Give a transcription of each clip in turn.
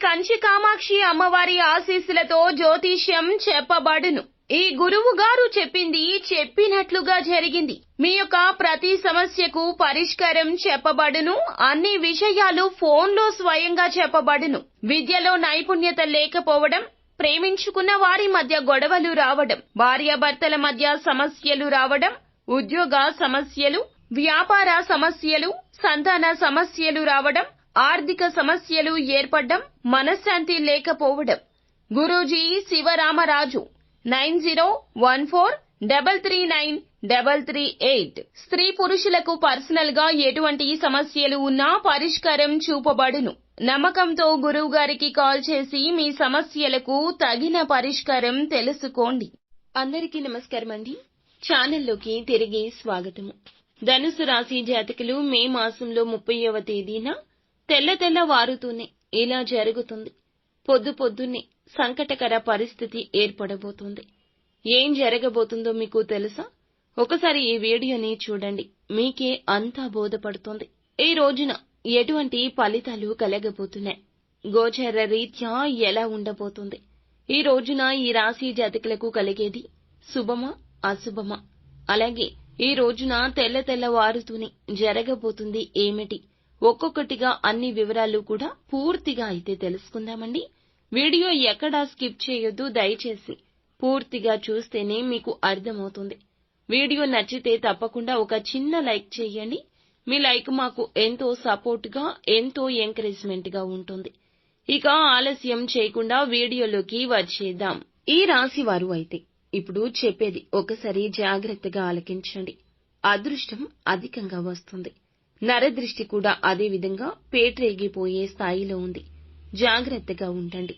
కంచి కామాక్షి అమ్మవారి ఆశీస్సులతో జ్యోతిష్యం చెప్పబడును. ఈ గురువు గారు చెప్పింది చెప్పినట్లుగా జరిగింది. మీ యొక్క ప్రతి సమస్యకు పరిష్కారం చెప్పబడును. అన్ని విషయాలు ఫోన్లో స్వయంగా చెప్పబడును. విద్యలో నైపుణ్యత లేకపోవడం, ప్రేమించుకున్న వారి మధ్య గొడవలు రావడం, భార్యాభర్తల మధ్య సమస్యలు రావడం, ఉద్యోగ సమస్యలు, వ్యాపార సమస్యలు, సంతాన సమస్యలు రావడం, ఆర్థిక సమస్యలు ఏర్పడడం, మనశ్శాంతి లేకపోవడం. గురూజీ శివరామరాజు 9014339338. స్త్రీ పురుషులకు పర్సనల్ గా ఎటువంటి సమస్యలు ఉన్నా పరిష్కారం చూపబడును. నమ్మకంతో గురువు గారికి కాల్ చేసి మీ సమస్యలకు తగిన పరిష్కారం తెలుసుకోండి. అందరికీ నమస్కారం అండి. ఛానల్లోకి తిరిగి స్వాగతము. ధనుసు రాశి జాతకులు మే మాసంలో 30వ తేదీన తెల్లవారుతూనే ఇలా జరుగుతుంది. పొద్దున్నే సంకటకర పరిస్థితి ఏర్పడబోతుంది. ఏం జరగబోతుందో మీకు తెలుసా? ఒకసారి ఈ వీడియోని చూడండి, మీకే అంతా బోధపడుతుంది. ఈ రోజున ఎటువంటి ఫలితాలు కలగబోతున్నాయి, గోచర రీత్యా ఎలా ఉండబోతుంది, ఈ రోజున ఈ రాశి జాతకులకు కలిగేది శుభమా అశుభమా, అలాగే ఈ రోజున తెల్లవారుతూనే జరగబోతుంది ఏమిటి, ఒక్కొక్కటిగా అన్ని వివరాలు కూడా పూర్తిగా అయితే తెలుసుకుందామండి. వీడియో ఎక్కడా స్కిప్ చేయొద్దు, దయచేసి పూర్తిగా చూస్తేనే మీకు అర్థమవుతుంది. వీడియో నచ్చితే తప్పకుండా ఒక చిన్న లైక్ చేయండి. మీ లైక్ మాకు ఎంతో సపోర్ట్ గా, ఎంతో ఎంకరేజ్మెంట్ గా ఉంటుంది. ఇక ఆలస్యం చేయకుండా వీడియోలోకి వచ్చేద్దాం. ఈ రాశి వారు అయితే ఇప్పుడు చెప్పేది ఒకసారి జాగ్రత్తగా ఆలకించండి. అదృష్టం అధికంగా వస్తుంది. నరదృష్టి కూడా అదే విధంగా పేట్రేగిపోయే స్థాయిలో ఉంది. జాగ్రత్తగా ఉండండి.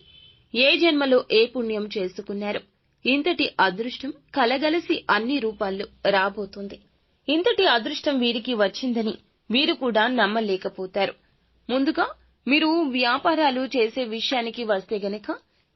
ఏ జన్మలో ఏ పుణ్యం చేసుకున్నారో ఇంతటి అదృష్టం కలగలసి అన్ని రూపాల్లో రాబోతుంది. ఇంతటి అదృష్టం వీరికి వచ్చిందని వీరు కూడా నమ్మలేకపోతారు. ముందుగా మీరు వ్యాపారాలు చేసే విషయానికి వస్తే గనక,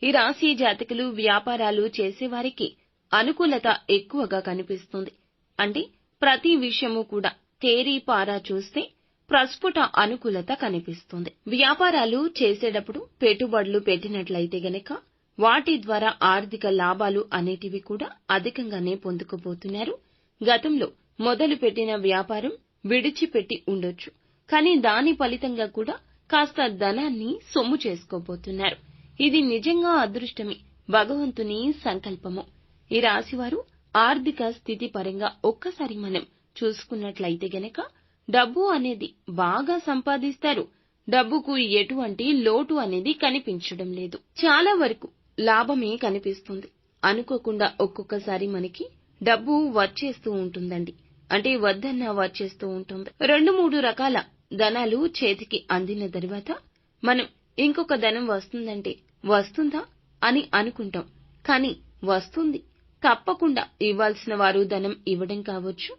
ఈ రాశి జాతకులు వ్యాపారాలు చేసేవారికి అనుకూలత ఎక్కువగా కనిపిస్తుంది. అంటే ప్రతి విషయము కూడా తేరీపారా చూస్తే ప్రస్ఫుట అనుకూలత కనిపిస్తుంది. వ్యాపారాలు చేసేటప్పుడు పెట్టుబడులు పెట్టినట్లయితే గనక వాటి ద్వారా ఆర్థిక లాభాలు అనేటివి కూడా అధికంగానే పొందుకోబోతున్నారు. గతంలో మొదలు పెట్టిన వ్యాపారం విడిచిపెట్టి ఉండొచ్చు, కానీ దాని ఫలితంగా కూడా కాస్త ధనాన్ని సొమ్ము చేసుకోబోతున్నారు. ఇది నిజంగా అదృష్టమే, భగవంతుని సంకల్పము. ఈ రాశివారు ఆర్థిక స్థితి పరంగా ఒక్కసారి మనం చూసుకున్నట్లయితే గనక డబ్బు అనేది బాగా సంపాదిస్తారు. డబ్బుకు ఎటువంటి లోటు అనేది కనిపించడం లేదు. చాలా వరకు లాభమే కనిపిస్తుంది. అనుకోకుండా ఒక్కొక్కసారి మనకి డబ్బు వచ్చేస్తూ ఉంటుందండి. అంటే వద్దన్నా వచ్చేస్తూ ఉంటుంది. 2-3 రకాల ధనాలు చేతికి అందిన తర్వాత మనం ఇంకొక ధనం వస్తుందంటే వస్తుందా అని అనుకుంటాం. కానీ వస్తుంది. తప్పకుండా ఇవ్వాల్సిన వారు ధనం ఇవ్వడం కావచ్చు,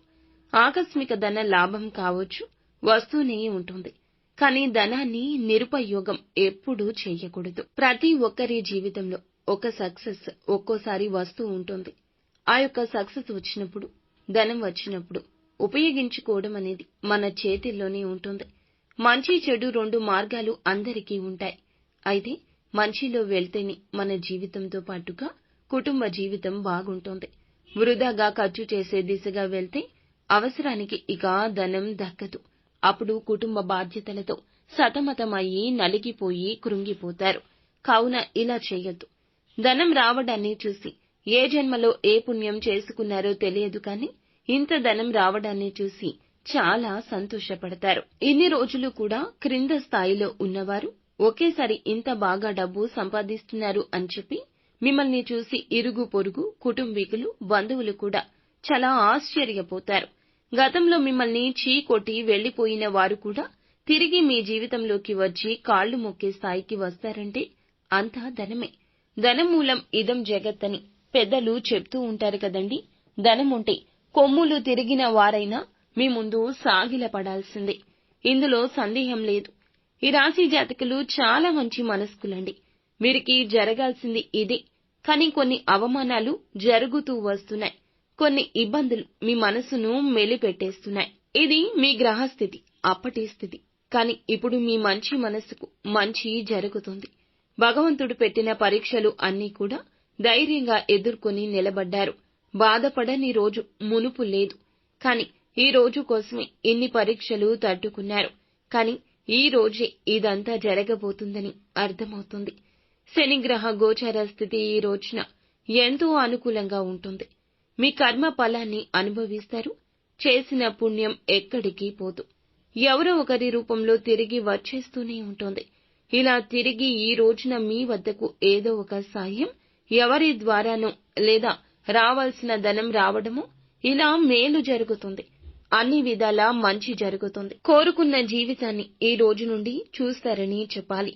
ఆకస్మిక ధన లాభం కావచ్చు, వస్తూనే ఉంటుంది. కానీ ధనాన్ని నిరుపయోగం ఎప్పుడూ చేయకూడదు. ప్రతి ఒక్కరి జీవితంలో ఒక సక్సెస్ ఒక్కోసారి వస్తూ ఉంటుంది. ఆ యొక్క సక్సెస్ వచ్చినప్పుడు, ధనం వచ్చినప్పుడు ఉపయోగించుకోవడం అనేది మన చేతిల్లోనే ఉంటుంది. మంచి చెడు 2 మార్గాలు అందరికీ ఉంటాయి. అయితే మంచిలో వెళ్తేనే మన జీవితంతో పాటుగా కుటుంబ జీవితం బాగుంటుంది. వృధాగా ఖర్చు చేసే దిశగా వెళ్తే అవసరానికి ఇక ధనం దక్కదు. అప్పుడు కుటుంబ బాధ్యతలతో సతమతమయ్యి నలిగిపోయి కృంగిపోతారు. కావున ఇలా చేయొద్దు. ధనం రావడాన్ని చూసి ఏ జన్మలో ఏ పుణ్యం చేసుకున్నారో తెలియదు, కానీ ఇంత ధనం రావడాన్ని చూసి చాలా సంతోషపడతారు. ఇన్ని రోజులు కూడా క్రింద స్థాయిలో ఉన్నవారు ఒకేసారి ఇంత బాగా డబ్బు సంపాదిస్తున్నారు అని చెప్పి మిమ్మల్ని చూసి ఇరుగు పొరుగు, కుటుంబీకులు, బంధువులు కూడా చాలా ఆశ్చర్యపోతారు. గతంలో మిమ్మల్ని చీకొట్టి వెళ్లిపోయిన వారు కూడా తిరిగి మీ జీవితంలోకి వచ్చి కాళ్లు మొక్కే స్థాయికి వస్తారంటే అంతా ధనమే. ధనం మూలం ఇదం జగత్ అని పెద్దలు చెప్తూ ఉంటారు కదండి. ధనముంటే కొమ్ములు తిరిగిన వారైనా మీ ముందు సాగిలపడాల్సిందే. ఇందులో సందేహం లేదు. ఈ రాశి జాతకులు చాలా మంచి మనస్కులండి. వీరికి జరగాల్సింది ఇదే. కానీ కొన్ని అవమానాలు జరుగుతూ వస్తున్నాయి. కొన్ని ఇబ్బందులు మీ మనసును మెలిపెట్టేస్తున్నాయి. ఇది మీ గ్రహస్థితి, అప్పటి స్థితి. కానీ ఇప్పుడు మీ మంచి మనసుకు మంచి జరుగుతుంది. భగవంతుడు పెట్టిన పరీక్షలు అన్నీ కూడా ధైర్యంగా ఎదుర్కొని నిలబడ్డారు. బాధపడని రోజు మునుపు లేదు. కాని ఈ రోజు కోసమే ఇన్ని పరీక్షలు తట్టుకున్నారు. కాని ఈ రోజే ఇదంతా జరగబోతుందని అర్థమవుతుంది. శనిగ్రహ గోచర స్థితి ఈ రోజున ఎంతో అనుకూలంగా ఉంటుంది. మీ కర్మ ఫలాన్ని అనుభవిస్తారు. చేసిన పుణ్యం ఎక్కడికి పోదు. ఎవరో ఒకరి రూపంలో తిరిగి వచ్చేస్తూనే ఉంటుంది. ఇలా తిరిగి ఈ రోజున మీ వద్దకు ఏదో ఒక సాయం ఎవరి ద్వారానో లేదా రావాల్సిన ధనం రావడమో ఇలా మేలు జరుగుతుంది. అన్ని విధాలా మంచి జరుగుతుంది. కోరుకున్న జీవితాన్ని ఈ రోజు నుండి చూస్తారని చెప్పాలి.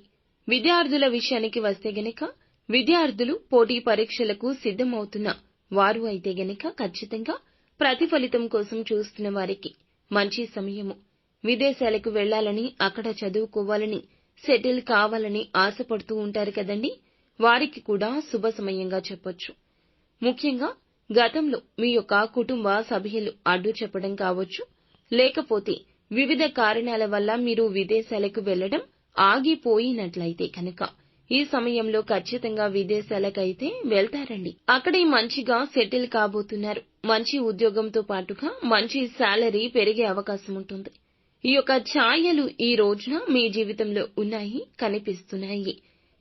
విద్యార్థుల విషయానికి వస్తే గనక విద్యార్థులు పోటీ పరీక్షలకు సిద్ధమవుతున్న వారు అయితే గనక ఖచ్చితంగా ప్రతిఫలితం కోసం చూస్తున్న వారికి మంచి సమయము. విదేశాలకు వెళ్లాలని, అక్కడ చదువుకోవాలని, సెటిల్ కావాలని ఆశపడుతూ ఉంటారు కదండి. వారికి కూడా శుభ సమయంగా చెప్పొచ్చు. ముఖ్యంగా గతంలో మీ యొక్క కుటుంబ సభ్యులు అడ్డు చెప్పడం కావచ్చు, లేకపోతే వివిధ కారణాల వల్ల మీరు విదేశాలకు వెళ్లడం ఆగిపోయినట్లయితే కనుక ఈ సమయంలో ఖచ్చితంగా విదేశాలకైతే వెళ్తారండి. అక్కడే మంచిగా సెటిల్ కాబోతున్నారు. మంచి ఉద్యోగంతో పాటుగా మంచి శాలరీ పెరిగే అవకాశం ఉంటుంది. ఈ యొక్క ఛాయలు ఈ రోజున మీ జీవితంలో ఉన్నాయి, కనిపిస్తున్నాయి.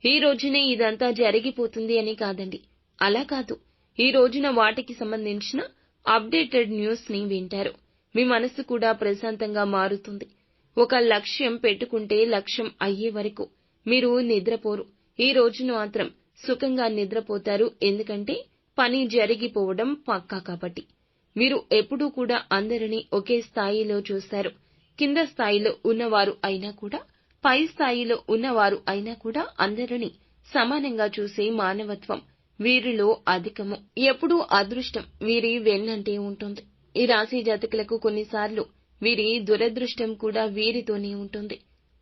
ఈ రోజునే ఇదంతా జరిగిపోతుంది అని కాదండి. అలా కాదు. ఈ రోజున వాటికి సంబంధించిన అప్డేటెడ్ న్యూస్ ని వింటారు. మీ మనసు కూడా ప్రశాంతంగా మారుతుంది. ఒక లక్ష్యం పెట్టుకుంటే లక్ష్యం అయ్యే వరకు మీరు నిద్రపోరు. ఈ రోజున మాత్రం సుఖంగా నిద్రపోతారు. ఎందుకంటే పని జరిగిపోవడం పక్కా కాబట్టి. మీరు ఎప్పుడూ కూడా అందరినీ ఒకే స్థాయిలో చూస్తారు. కింద స్థాయిలో ఉన్నవారు అయినా కూడా, పై స్థాయిలో ఉన్నవారు అయినా కూడా అందరినీ సమానంగా చూసే మానవత్వం వీరిలో అధికము. ఎప్పుడూ అదృష్టం వీరి వెన్నంటే ఉంటుంది. ఈ రాశి జాతకులకు కొన్నిసార్లు వీరి దురదృష్టం కూడా వీరితోనే ఉంటుంది.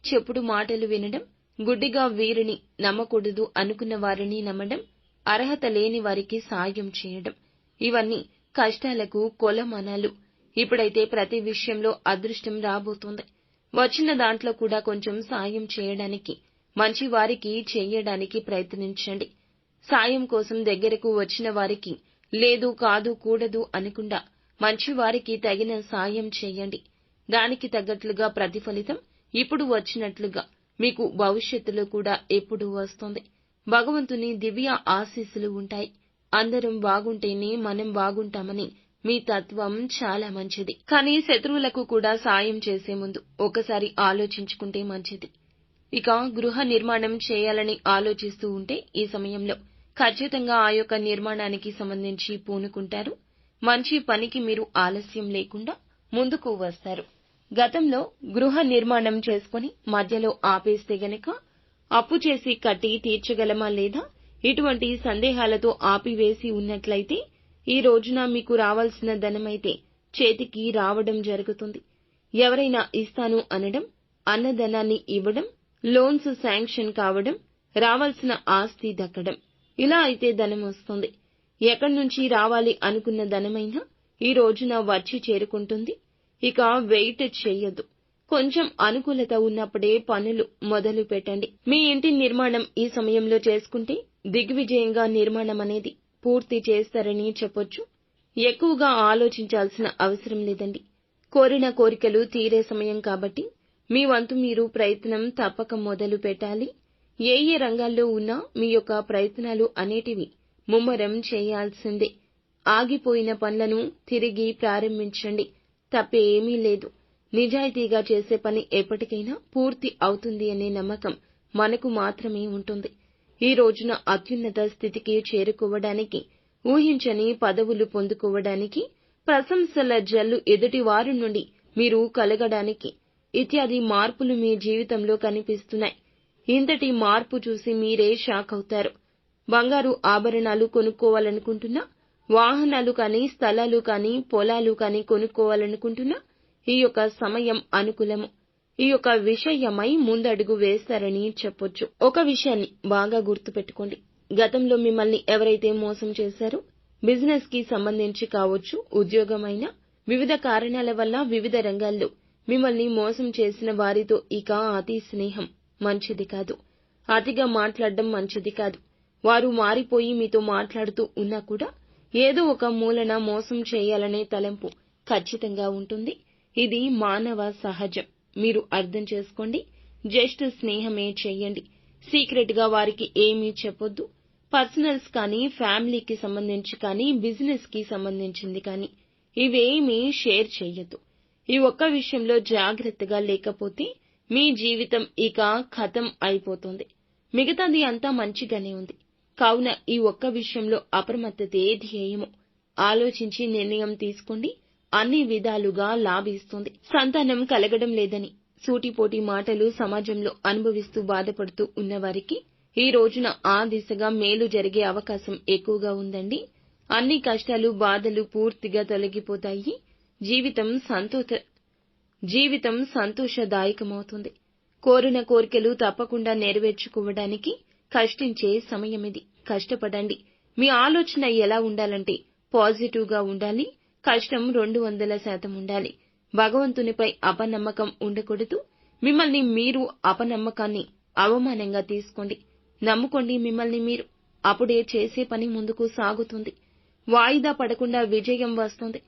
చెప్పుడు మాటలు వినడం, గుడ్డిగా వీరిని నమ్మకూడదు అనుకున్న వారిని నమ్మడం, అర్హత లేని వారికి సాయం చేయడం, ఇవన్నీ కష్టాలకు కొలమానాలు. ఇప్పుడైతే ప్రతి విషయంలో అదృష్టం రాబోతోంది. వచ్చిన దాంట్లో కూడా కొంచెం సాయం చేయడానికి, మంచి వారికి చేయడానికి ప్రయత్నించండి. సాయం కోసం దగ్గరకు వచ్చిన వారికి లేదు, కాదు, కూడదు అనకుండా మంచి వారికి తగిన సాయం చేయండి. దానికి తగ్గట్లుగా ప్రతిఫలితం ఇప్పుడు వచ్చినట్లుగా మీకు భవిష్యత్తులో కూడా ఎప్పుడూ వస్తుంది. భగవంతుని దివ్య ఆశీస్సులు ఉంటాయి. అందరం బాగుంటేనే మనం బాగుంటామని మీ తత్వం చాలా మంచిది. కానీ శత్రువులకు కూడా సాయం చేసే ముందు ఒకసారి ఆలోచించుకుంటే మంచిది. ఇక గృహ నిర్మాణం చేయాలని ఆలోచిస్తూ ఉంటే ఈ సమయంలో ఖచ్చితంగా ఆ యొక్క నిర్మాణానికి సంబంధించి పూనుకుంటారు. మంచి పనికి మీరు ఆలస్యం లేకుండా ముందుకు వస్తారు. గతంలో గృహ నిర్మాణం చేసుకుని మధ్యలో ఆపేస్తే గనక అప్పు చేసి కట్టి తీర్చగలమా లేదా ఇటువంటి సందేహాలతో ఆపివేసి ఉన్నట్లయితే ఈ రోజున మీకు రావాల్సిన ధనమైతే చేతికి రావడం జరుగుతుంది. ఎవరైనా ఇస్తాను అనడం, అన్నధనాన్ని ఇవ్వడం, లోన్స్ శాంక్షన్ కావడం, రావాల్సిన ఆస్తి దక్కడం, ఇలా అయితే ధనం వస్తుంది. ఎక్కడి నుంచి రావాలి అనుకున్న ధనమైనా ఈ రోజున వచ్చి చేరుకుంటుంది. ఇక వెయిట్ చేయొద్దు. కొంచెం అనుకూలత ఉన్నప్పుడే పనులు మొదలు పెట్టండి. మీ ఇంటి నిర్మాణం ఈ సమయంలో చేసుకుంటే దిగ్విజయంగా నిర్మాణం అనేది పూర్తి చేస్తారని చెప్పొచ్చు. ఎక్కువగా ఆలోచించాల్సిన అవసరం లేదండి. కోరిన కోరికలు తీరే సమయం కాబట్టి మీ వంతు మీరు ప్రయత్నం తప్పక మొదలు పెట్టాలి. ఏ రంగాల్లో ఉన్నా మీ యొక్క ప్రయత్నాలు అనేటివి ముమ్మరం చేయాల్సిందే. ఆగిపోయిన పనులను తిరిగి ప్రారంభించండి. తప్పేమీ లేదు. నిజాయితీగా చేసే పని ఎప్పటికైనా పూర్తి అవుతుంది అనే నమ్మకం మనకు మాత్రమే ఉంటుంది. ఈ రోజున అత్యున్నత స్థితికి చేరుకోవడానికి, ఊహించని పదవులు పొందుకోవడానికి, ప్రశంసల జల్లు ఎదుటి వారి నుండి మీరు కలగడానికి ఇత్యాది మార్పులు మీ జీవితంలో కనిపిస్తున్నాయి. ఇంతటి మార్పు చూసి మీరే షాక్ అవుతారు. బంగారు ఆభరణాలు కొనుక్కోవాలనుకుంటున్నా, వాహనాలు కానీ, స్థలాలు కానీ, పొలాలు కానీ కొనుక్కోవాలనుకుంటున్నా ఈ యొక్క సమయం అనుకూలము. ఈ యొక్క విషయమై ముందడుగు వేస్తారని చెప్పొచ్చు. ఒక విషయాన్ని బాగా గుర్తుపెట్టుకోండి. గతంలో మిమ్మల్ని ఎవరైతే మోసం చేశారో, బిజినెస్ కి సంబంధించి కావచ్చు, ఉద్యోగమైనా, వివిధ కారణాల వల్ల వివిధ రంగాల్లో మిమ్మల్ని మోసం చేసిన వారితో ఇక అతి స్నేహం మంచిది కాదు. అతిగా మాట్లాడడం మంచిది కాదు. వారు మారిపోయి మీతో మాట్లాడుతూ ఉన్నా కూడా ఏదో ఒక మూలన మోసం చేయాలనే తలంపు ఖచ్చితంగా ఉంటుంది. ఇది మానవ సహజం. మీరు అర్థం చేసుకోండి. జస్ట్ స్నేహమే చెయ్యండి. సీక్రెట్ గా వారికి ఏమీ చెప్పొద్దు. పర్సనల్స్ కానీ, ఫ్యామిలీకి సంబంధించి కానీ, బిజినెస్ కి సంబంధించింది కానీ ఇవేమీ షేర్ చెయ్యొద్దు. ఈ ఒక్క విషయంలో జాగ్రత్తగా లేకపోతే మీ జీవితం ఇక ఖతం అయిపోతుంది. మిగతాది అంతా మంచిగానే ఉంది. కావున ఈ ఒక్క విషయంలో అప్రమత్తతే ధ్యేయము. ఆలోచించి నిర్ణయం తీసుకోండి. అన్ని విధాలుగా లాభిస్తుంది. సంతానం కలగడం లేదని సూటిపోటి మాటలు సమాజంలో అనుభవిస్తూ బాధపడుతూ ఉన్నవారికి ఈ రోజున ఆ దిశగా మేలు జరిగే అవకాశం ఎక్కువగా ఉందండి. అన్ని కష్టాలు, బాధలు పూర్తిగా తొలగిపోతాయి. జీవితం సంతోషదాయకమవుతుంది. కోరిన కోరికలు తప్పకుండా నెరవేర్చుకోవడానికి కష్టించే సమయమిది. కష్టపడండి. మీ ఆలోచన ఎలా ఉండాలంటే పాజిటివ్ గా ఉండాలి. కష్టం 200% ఉండాలి. భగవంతునిపై అపనమ్మకం ఉండకూడదు. మిమ్మల్ని మీరు అపనమ్మకాన్ని అవమానంగా తీసుకోండి. నమ్ముకోండి మిమ్మల్ని మీరు. అప్పుడే చేసే పని ముందుకు సాగుతుంది. వాయిదా పడకుండా విజయం వస్తుంది.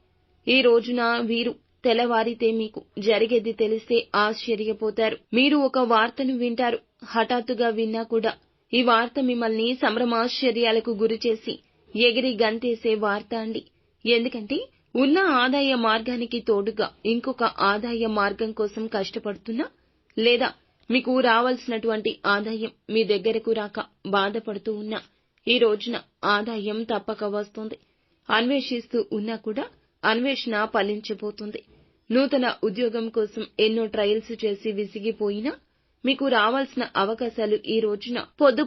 ఈ రోజున వీరు తెల్లవారితే మీకు జరిగేది తెలిస్తే ఆశ్చర్యపోతారు. మీరు ఒక వార్తను వింటారు. హఠాత్తుగా విన్నా కూడా ఈ వార్త మిమ్మల్ని సంభ్రమాశ్చర్యాలకు గురిచేసి ఎగిరి గంతేసే వార్త అండి. ఎందుకంటే ఉన్న ఆదాయ మార్గానికి తోడుగా ఇంకొక ఆదాయ మార్గం కోసం కష్టపడుతున్నా, లేదా మీకు రావాల్సినటువంటి ఆదాయం మీ దగ్గరకు రాక బాధపడుతూ ఉన్నా ఈ రోజున ఆదాయం తప్పక వస్తుంది. అన్వేషిస్తూ ఉన్నా కూడా అన్వేషణ ఫలించబోతుంది. నూతన ఉద్యోగం కోసం ఎన్నో ట్రయల్స్ చేసి విసిగిపోయినా మీకు రావాల్సిన అవకాశాలు ఈ రోజున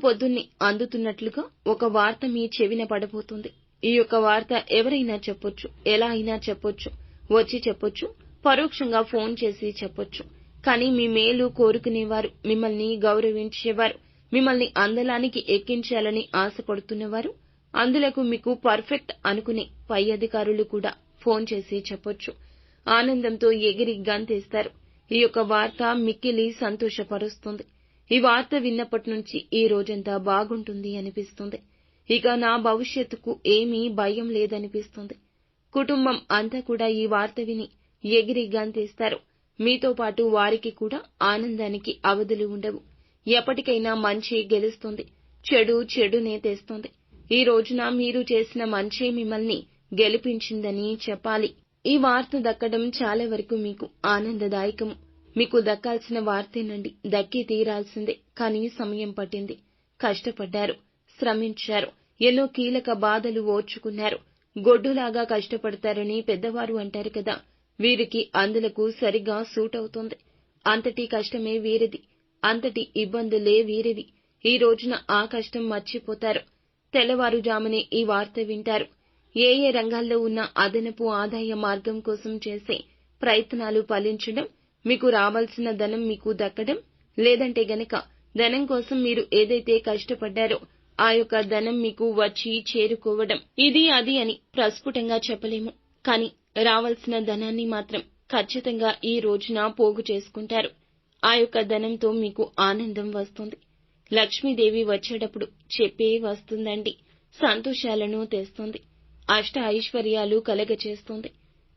పొద్దున్నే అందుతున్నట్లుగా ఒక వార్త మీ చెవిన పడబోతుంది. ఈ యొక్క వార్త ఎవరైనా చెప్పొచ్చు, ఎలా అయినా చెప్పొచ్చు, వచ్చి చెప్పొచ్చు, పరోక్షంగా ఫోన్ చేసి చెప్పొచ్చు. కానీ మీ మేలు కోరుకునేవారు, మిమ్మల్ని గౌరవించేవారు, మిమ్మల్ని అందలానికి ఎక్కించాలని ఆశపడుతున్నవారు, అందులకు మీకు పర్ఫెక్ట్ అనుకునే పై అధికారులు కూడా ఫోన్ చేసి చెప్పొచ్చు. ఆనందంతో ఎగిరి గంతేస్తారు. ఈ యొక్క వార్త మిక్కిలి సంతోషపరుస్తుంది. ఈ వార్త విన్నప్పటి నుంచి ఈ రోజంతా బాగుంటుంది అనిపిస్తుంది. ఇక నా భవిష్యత్తుకు ఏమీ భయం లేదనిపిస్తుంది. కుటుంబం అంతా కూడా ఈ వార్త విని ఎగిరి గంతేస్తారు. మీతో పాటు వారికి కూడా ఆనందానికి అవధులు ఉండవు. ఎప్పటికైనా మంచి గెలుస్తుంది. చెడునే తెస్తుంది. ఈ రోజున మీరు చేసిన మంచే మిమ్మల్ని గెలిపించిందని చెప్పాలి. ఈ వార్త దక్కడం చాలా వరకు మీకు ఆనందదాయకము. మీకు దక్కాల్సిన వార్తేనండి. దక్కి తీరాల్సిందే. కానీ సమయం పట్టింది. కష్టపడ్డారు, శ్రమించారు, ఎన్నో కీలక బాధలు ఓర్చుకున్నారు. గొడ్డులాగా కష్టపడతారని పెద్దవారు అంటారు కదా, వీరికి అందులకు సరిగా సూట్ అవుతోంది. అంతటి కష్టమే వీరిది. అంతటి ఇబ్బందులే వీరివి. ఈ రోజున ఆ కష్టం మర్చిపోతారు. తెల్లవారుజామునే ఈ వార్త వింటారు. ఏ రంగాల్లో ఉన్న అదనపు ఆదాయ మార్గం కోసం చేసే ప్రయత్నాలు ఫలించడం, మీకు రావాల్సిన ధనం మీకు దక్కడం, లేదంటే గనక ధనం కోసం మీరు ఏదైతే కష్టపడ్డారో ఆ యొక్క ధనం మీకు వచ్చి చేరుకోవడం. ఇది అది అని ప్రస్ఫుటంగా చెప్పలేము. కానీ రావాల్సిన ధనాన్ని మాత్రం ఖచ్చితంగా ఈ రోజున పోగు చేసుకుంటారు. ఆ యొక్క ధనంతో మీకు ఆనందం వస్తుంది. లక్ష్మీదేవి వచ్చేటప్పుడు చెప్పే వస్తుందండి. సంతోషాలను తెస్తుంది. అష్ట ఐశ్వర్యాలు కలగచేస్తుంది.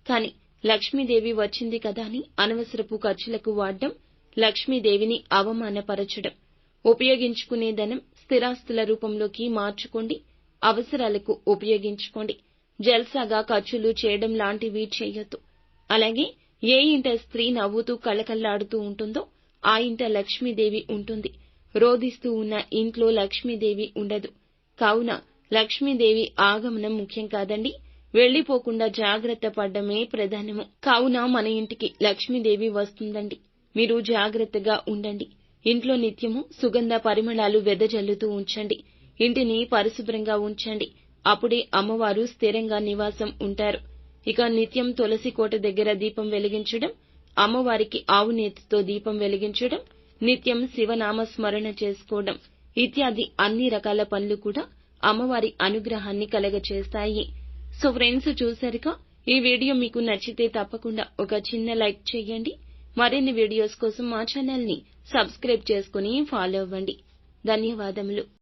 కానీ లక్ష్మీదేవి వచ్చింది కదా అని అనవసరపు ఖర్చులకు వాడడం, లక్ష్మీదేవిని అవమానపరచడం. ఉపయోగించుకునే ధనం స్థిరాస్తుల రూపంలోకి మార్చుకోండి. అవసరాలకు ఉపయోగించుకోండి. జల్సాగా ఖర్చులు చేయడం లాంటివి చేయొద్దు. అలాగే ఏ ఇంట స్త్రీ నవ్వుతూ కళకళ్లాడుతూ ఉంటుందో ఆ ఇంట లక్ష్మీదేవి ఉంటుంది. రోదిస్తూ ఉన్న ఇంట్లో లక్ష్మీదేవి ఉండదు. కావున లక్ష్మీదేవి ఆగమనం ముఖ్యం కాదండి. వెళ్లిపోకుండా జాగ్రత్త పడ్డమే ప్రధానము. కావున మన ఇంటికి లక్ష్మీదేవి వస్తుందండి. మీరు జాగ్రత్తగా ఉండండి. ఇంట్లో నిత్యము సుగంధ పరిమళాలు వెదజల్లుతూ ఉంచండి. ఇంటిని పరిశుభ్రంగా ఉంచండి. అప్పుడే అమ్మవారు స్థిరంగా నివాసం ఉంటారు. ఇక నిత్యం తులసి కోట దగ్గర దీపం వెలిగించడం, అమ్మవారికి ఆవు నేతితో దీపం వెలిగించడం, నిత్యం శివనామ స్మరణ చేసుకోవడం ఇత్యాది అన్ని రకాల పనులు కూడా అమ్మవారి అనుగ్రహాన్ని కలగచేస్తాయి. సో ఫ్రెండ్స్, చూశారుగా, ఈ వీడియో మీకు నచ్చితే తప్పకుండా ఒక చిన్న లైక్ చేయండి. మరిన్ని వీడియోస్ కోసం మా ఛానల్ ని సబ్స్క్రైబ్ చేసుకుని ఫాలో అవ్వండి. ధన్యవాదములు.